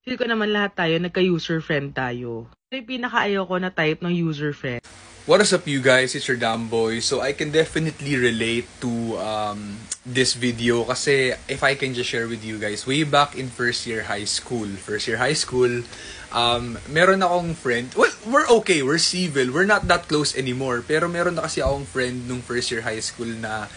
Feel ko naman lahat tayo nagka-user friend tayo. Ano yung pinaka-ayaw ko na type ng user friend? What is up, you guys? It's your damn boy. So I can definitely relate to this video kasi if I can just share with you guys, way back in first year high school, meron akong friend. Well, we're okay, we're civil, we're not that close anymore. Pero meron na kasi akong friend nung first year high school na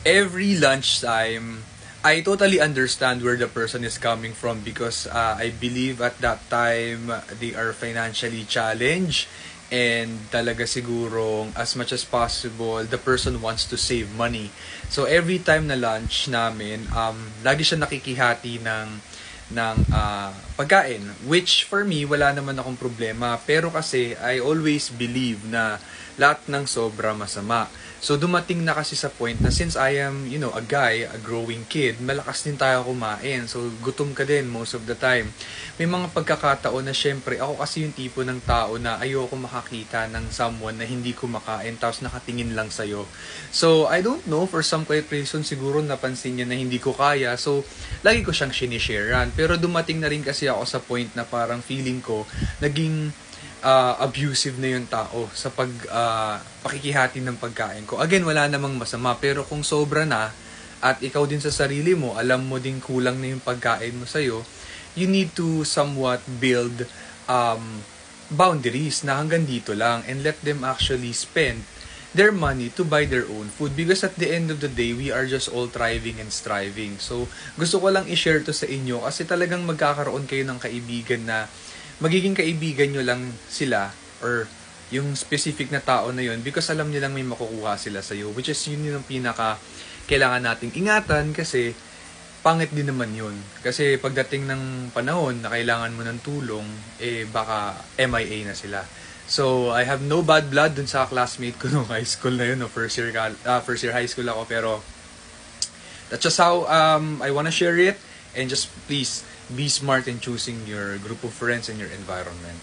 every lunchtime, I totally understand where the person is coming from because I believe at that time they are financially challenged and talaga sigurong as much as possible the person wants to save money. So every time na lunch namin, lagi siya nakikihati ng pagkain, which for me wala naman akong problema, pero kasi I always believe na lahat ng sobra masama. So dumating na kasi sa point na since I am, a guy, a growing kid, malakas din tayo kumain. So gutom ka din most of the time. May mga pagkakataon na syempre ako kasi yung tipo ng tao na ayoko makakita ng someone na hindi kumakain tapos nakatingin lang sa'yo. So I don't know, for some quiet reason siguro napansin niya na hindi ko kaya. So lagi ko siyang sinisharean. Pero dumating na rin kasi ako sa point na parang feeling ko naging abusive na yung tao sa pakikihati ng pagkain ko. Again, wala namang masama, pero kung sobra na at ikaw din sa sarili mo, alam mo din kulang na yung pagkain mo sa'yo, you need to somewhat build boundaries na hanggang dito lang and let them actually spend their money to buy their own food because at the end of the day, we are just all thriving and striving. So, gusto ko lang i-share to sa inyo kasi talagang magkakaroon kayo ng kaibigan na magiging kaibigan nyo lang sila or yung specific na tao na yun because alam nilang may makukuha sila sa'yo, which is yun yung pinaka kailangan nating ingatan kasi pangit din naman yun. Kasi pagdating ng panahon na kailangan mo ng tulong, baka MIA na sila. So, I have no bad blood dun sa classmate ko nung high school na yun, no? First year high school ako, pero that's just how I wanna share it, and just please be smart in choosing your group of friends and your environment.